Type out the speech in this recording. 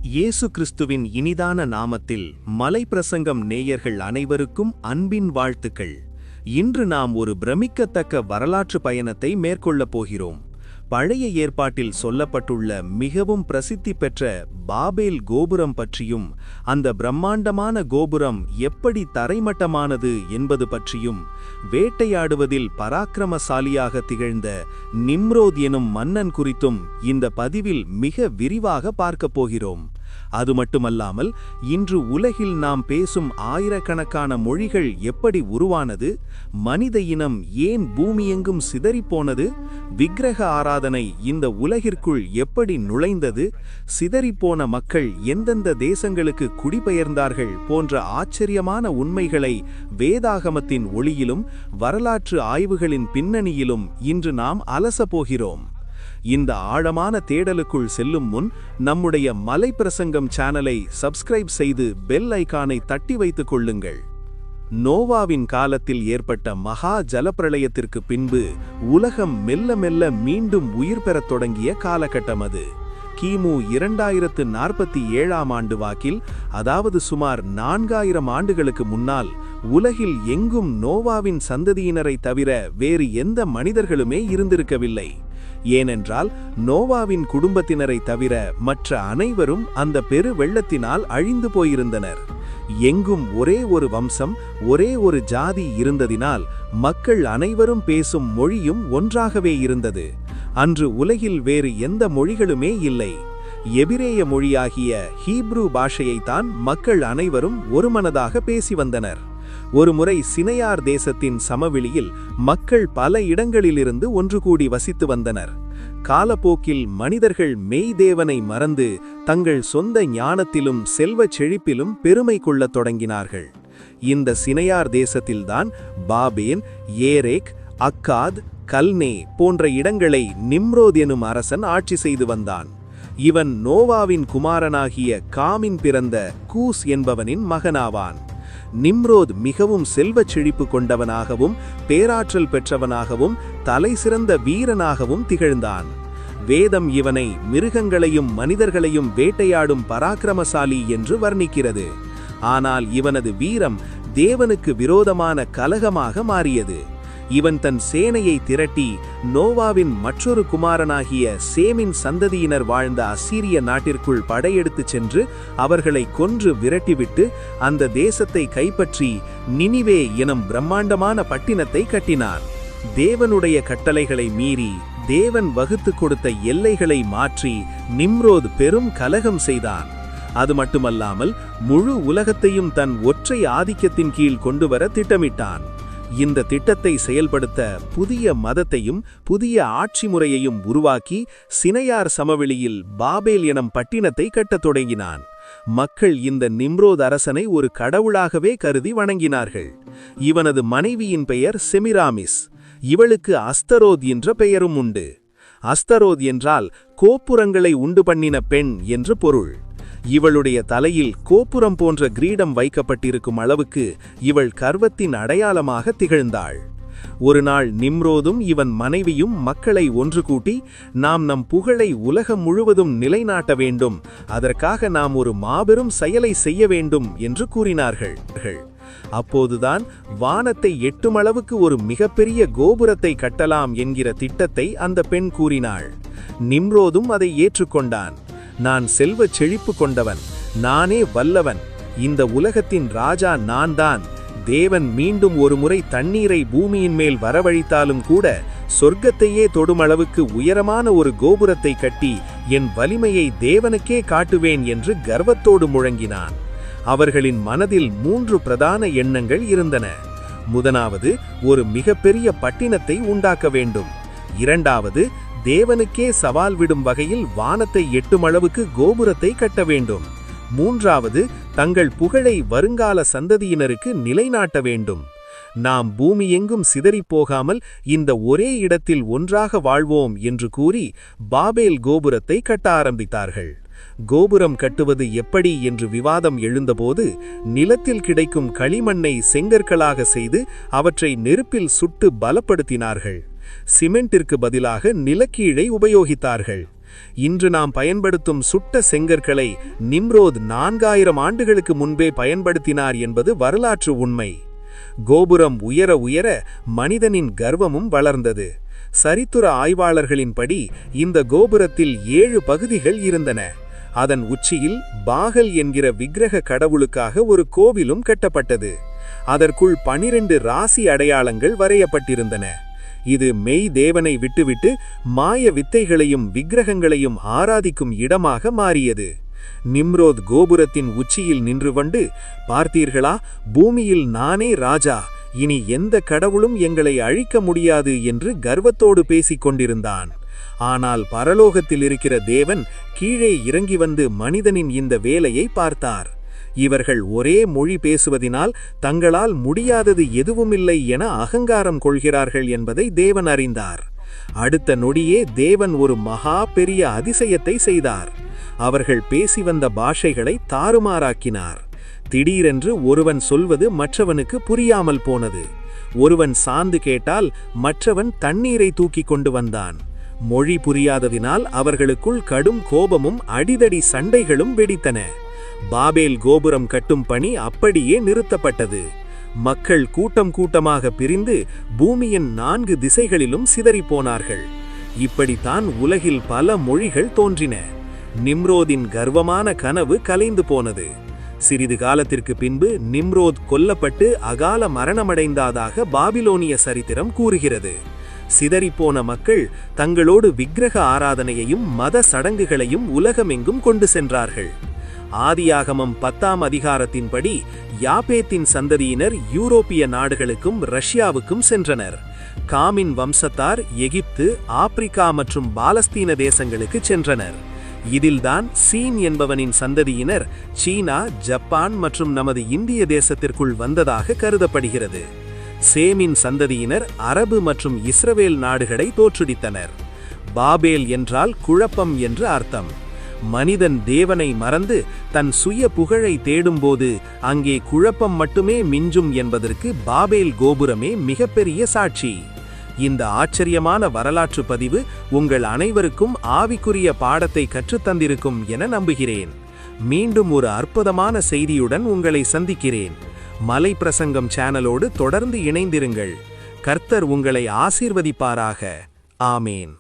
இயேசு கிறிஸ்துவின் இனிதான நாமத்தில் மலைப்பிரசங்கம் நேயர்கள் அனைவருக்கும் அன்பின் வாழ்த்துக்கள். இன்று நாம் ஒரு பிரமிக்கத்தக்க வரலாற்று பயணத்தை மேற்கொள்ளப் போகிறோம். பழைய ஏற்பாட்டில் சொல்லப்பட்டுள்ள மிகவும் பிரசித்தி பெற்ற பாபேல் கோபுரம் பற்றியும், அந்த பிரம்மாண்டமான கோபுரம் எப்படி தரைமட்டமானது என்பது பற்றியும், வேட்டையாடுவதில் பராக்கிரமசாலியாக திகழ்ந்த நிம்ரோத் எனும் மன்னன் குறித்தும் இந்த பதிவில் மிக விரிவாக பார்க்கப் போகிறோம். அது மட்டுமல்லாமல், இன்று உலகில் நாம் பேசும் ஆயிரக்கணக்கான மொழிகள் எப்படி உருவானது, மனித இனம் ஏன் பூமியெங்கும் சிதறிப்போனது, விக்கிரக ஆராதனை இந்த உலகிற்குள் எப்படி நுழைந்தது, சிதறிப்போன மக்கள் எந்தெந்த தேசங்களுக்கு குடிபெயர்ந்தார்கள் போன்ற ஆச்சரியமான உண்மைகளை வேதாகமத்தின் ஒளியிலும் வரலாற்று ஆய்வுகளின் பின்னணியிலும் இன்று நாம் அலசப்போகிறோம். இந்த ஆழமான தேடலுக்குள் செல்லும் முன் நம்முடைய மலைப்பிரசங்கம் சேனலை சப்ஸ்கிரைப் செய்து பெல் ஐகானை தட்டி வைத்துக் கொள்ளுங்கள். நோவாவின் காலத்தில் ஏற்பட்ட மகா ஜலப்பிரளயத்திற்கு பின்பு உலகம் மெல்ல மெல்ல மீண்டும் உயிர் பெறத் தொடங்கிய காலகட்டம் அது. கிமு 2047ஆம் ஆண்டு வாக்கில், அதாவது சுமார் 4000 ஆண்டுகளுக்கு முன்னால், உலகில் எங்கும் நோவாவின் சந்ததியினரை தவிர வேறு எந்த மனிதர்களுமே இருந்திருக்கவில்லை. ஏனென்றால் நோவாவின் குடும்பத்தினரை தவிர மற்ற அனைவரும் அந்த பெரு வெள்ளத்தினால் அழிந்து போயிருந்தனர். எங்கும் ஒரே ஒரு வம்சம், ஒரே ஒரு ஜாதி இருந்ததினால் மக்கள் அனைவரும் பேசும் மொழியும் ஒன்றாகவே இருந்தது. அன்று உலகில் வேறு எந்த மொழிகளுமே இல்லை. எபிரேய மொழியாகிய ஹீப்ரு பாஷையைத்தான் மக்கள் அனைவரும் ஒருமனதாக பேசி வந்தனர். ஒருமுறை சினையார் தேசத்தின் சமவெளியில் மக்கள் பல இடங்களிலிருந்து ஒன்று கூடி வசித்து வந்தனர். காலப்போக்கில் மனிதர்கள் மெய்தேவனை மறந்து தங்கள் சொந்த ஞானத்திலும் செல்வச் செழிப்பிலும் பெருமை கொள்ளத் தொடங்கினார்கள். இந்த சினையார் தேசத்தில்தான் பாபேல், ஏரேக், அக்காத், கல்னே போன்ற இடங்களை நிம்ரோத் எனும் அரசன் ஆட்சி செய்து வந்தான். இவன் நோவாவின் குமாரனாகிய காமின் பிறந்த கூஸ் என்பவனின் மகனாவான். நிம்ரோத் மிகவும் செல்வச் செழிப்பு கொண்டவனாகவும் பேராற்றல் பெற்றவனாகவும் தலைசிறந்த வீரனாகவும் திகழ்ந்தான். வேதம் இவனை மிருகங்களையும் மனிதர்களையும் வேட்டையாடும் பராக்கிரமசாலி என்று வர்ணிக்கிறது. ஆனால் இவனது வீரம் தேவனுக்கு விரோதமான கலகமாக மாறியது. இவன் தன் சேனையை திரட்டி நோவாவின் மற்றொரு குமாரனாகிய சேமின் சந்ததியினர் வாழ்ந்த அசீரிய நாட்டிற்குள் படையெடுத்துச் சென்று அவர்களை கொன்று விரட்டிவிட்டு அந்த தேசத்தை கைப்பற்றி நினிவே எனும் பிரம்மாண்டமான பட்டினத்தை கட்டினான். தேவனுடைய கட்டளைகளை மீறி தேவன் வகுத்து கொடுத்த எல்லைகளை மாற்றி நிம்ரோத் பெரும் கலகம் செய்தான். அது மட்டுமல்லாமல் முழு உலகத்தையும் தன் ஒற்றை ஆதிக்கத்தின் கீழ் கொண்டுவர திட்டமிட்டான். இந்த திட்டத்தை செயல்படுத்த புதிய மதத்தையும் புதிய ஆட்சி முறையையும் உருவாக்கி சினையார் சமவெளியில் பாபேல் எனும் பட்டினத்தை கட்டத் தொடங்கினான். மக்கள் இந்த நிம்ரோத் அரசனை ஒரு கடவுளாகவே கருதி வணங்கினார்கள். இவனது மனைவியின் பெயர் செமிராமிஸ். இவளுக்கு அஸ்தரோத் என்ற பெயரும் உண்டு. அஸ்தரோத் என்றால் கோப்புரங்களை உண்டு பண்ணின பெண் என்று பொருள். இவளுடைய தலையில் கோப்புரம் போன்ற கிரீடம் வைக்கப்பட்டிருக்கும் அளவுக்கு இவள் கர்வத்தின் அடையாளமாக திகழ்ந்தாள். ஒரு நாள் நிம்ரோதும் இவன் மனைவியும் மக்களை ஒன்று கூட்டி, நாம் நம் புகழை உலகம் முழுவதும் நிலைநாட்ட வேண்டும், அதற்காக நாம் ஒரு மாபெரும் செயலை செய்ய வேண்டும் என்று கூறினார்கள். அப்போதுதான் வானத்தை எட்டும் அளவுக்கு ஒரு மிகப்பெரிய கோபுரத்தை கட்டலாம் என்கிற திட்டத்தை அந்த பெண் கூறினாள். நிம்ரோதும் அதை ஏற்றுக்கொண்டான். நான் செல்வச் செழிப்பு கொண்டவன், நானே வல்லவன், இந்த உலகத்தின் ராஜா நான் தான். தேவன் மீண்டும் ஒரு முறை தண்ணீரை பூமியின் மேல் வரவழைத்தாலும் கூட சொர்க்கத்தையே தொடுமளவுக்கு உயரமான ஒரு கோபுரத்தை கட்டி என் வலிமையை தேவனுக்கே காட்டுவேன் என்று கர்வத்தோடு முழங்கினான். அவர்களின் மனதில் 3 பிரதான எண்ணங்கள் இருந்தன. முதலாவது, ஒரு மிகப்பெரிய பட்டினத்தை உண்டாக்க வேண்டும். இரண்டாவது, தேவனுக்கே சவால் விடும் வகையில் வானத்தை எட்டும் அளவுக்கு கோபுரத்தை கட்ட வேண்டும். மூன்றாவது, தங்கள் புகழை வருங்கால சந்ததியினருக்கு நிலைநாட்ட வேண்டும். நாம் பூமியெங்கும் சிதறிப்போகாமல் இந்த ஒரே இடத்தில் ஒன்றாக வாழ்வோம் என்று கூறி பாபேல் கோபுரத்தை கட்ட ஆரம்பித்தார்கள். கோபுரம் கட்டுவது எப்படி என்று விவாதம் எழுந்தபோது நிலத்தில் கிடைக்கும் களிமண்ணை செங்கற்களாக செய்து அவற்றை நெருப்பில் சுட்டு பலப்படுத்தினார்கள். சிமெண்டிற்கு பதிலாக நிலக்கீழை உபயோகித்தார்கள். இன்று நாம் பயன்படுத்தும் சுட்ட செங்கற்களை நிம்ரோத் 4000 ஆண்டுகளுக்கு முன்பே பயன்படுத்தினார் என்பது வரலாற்று உண்மை. கோபுரம் உயர உயர மனிதனின் கர்வமும் வளர்ந்தது. சரித்திர ஆய்வாளர்களின்படி இந்த கோபுரத்தில் 7 பகுதிகள் இருந்தன. அதன் உச்சியில் பாகல் என்கிற விக்கிரக கடவுளுக்காக ஒரு கோவிலும் கட்டப்பட்டது. அதற்குள் 12 ராசி அடையாளங்கள் வரையப்பட்டிருந்தன. இது மெய் தேவனை விட்டுவிட்டு மாய வித்தைகளையும் விக்கிரகங்களையும் ஆராதிக்கும் இடமாக மாறியது. நிம்ரோத் கோபுரத்தின் உச்சியில் நின்று கொண்டு, பார்த்தீர்களா, பூமியில் நானே ராஜா, இனி எந்த கடவுளும் எங்களை அழிக்க முடியாது என்று கர்வத்தோடு பேசிக் கொண்டிருந்தான். ஆனால் பரலோகத்தில் இருக்கிற தேவன் கீழே இறங்கி வந்து மனிதனின் இந்த வேலையை பார்த்தார். இவர்கள் ஒரே மொழி பேசுவதினால் தங்களால் முடியாதது எதுவுமில்லை என அகங்காரம் கொள்கிறார்கள் என்பதை தேவன் அறிந்தார். அடுத்த நொடியே தேவன் ஒரு மகா பெரிய அதிசயத்தை செய்தார். அவர்கள் பேசி வந்த பாஷைகளை தாறுமாறாக்கினார். திடீரென்று ஒருவன் சொல்வது மற்றவனுக்கு புரியாமல் போனது. ஒருவன் சாந்து கேட்டால் மற்றவன் தண்ணீரை தூக்கி கொண்டு வந்தான். மொழி புரியாததினால் அவர்களுக்குள் கடும் கோபமும் அடிதடி சண்டைகளும் வெடித்தன. பாபேல் கோபுரம் கட்டும் பணி அப்படியே நிறுத்தப்பட்டது. மக்கள் கூட்டம் கூட்டமாக பிரிந்து பூமியின் 4 திசைகளிலும் சிதறிப்போனார்கள். இப்படித்தான் உலகில் பல மொழிகள் தோன்றின. நிம்ரோதின் கர்வமான கனவு கலைந்து போனது. சிறிது காலத்திற்கு பின்பு நிம்ரோத் கொல்லப்பட்டு அகால மரணமடைந்ததாக பாபிலோனிய சரித்திரம் கூறுகிறது. சிதறிப்போன மக்கள் தங்களோடு விக்கிரக ஆராதனையையும் மத சடங்குகளையும் உலகமெங்கும் கொண்டு சென்றார்கள். ஆதியாகமம் 10ஆம் அதிகாரத்தின்படி யாபேத்தின் சந்ததியினர் யூரோப்பிய நாடுகளுக்கும் ரஷ்யாவுக்கும் சென்றனர். காமின் வம்சத்தார் எகிப்து, ஆப்பிரிக்கா மற்றும் பாலஸ்தீன தேசங்களுக்கு சென்றனர். இதில்தான் சீன் என்பவனின் சந்ததியினர் சீனா, ஜப்பான் மற்றும் நமது இந்திய தேசத்திற்குள் வந்ததாக கருதப்படுகிறது. சேமின் சந்ததியினர் அரபு மற்றும் இஸ்ரவேல் நாடுகளை தோற்றுவித்தனர். பாபேல் என்றால் குழப்பம் என்று அர்த்தம். மனிதன் தேவனை மறந்து தன் சுய புகழை தேடும்போது அங்கே குழப்பம் மட்டுமே மிஞ்சும் என்பதற்கு பாபேல் கோபுரமே மிகப்பெரிய சாட்சி. இந்த ஆச்சரியமான வரலாற்று பதிவு உங்கள் அனைவருக்கும் ஆவிக்குரிய பாடத்தை கற்றுத்தந்திருக்கும் என நம்புகிறேன். மீண்டும் ஒரு அற்புதமான செய்தியுடன் உங்களை சந்திக்கிறேன். மலை பிரசங்கம் சேனலோடு தொடர்ந்து இணைந்திருங்கள். கர்த்தர் உங்களை ஆசீர்வதிப்பாராக. ஆமேன்.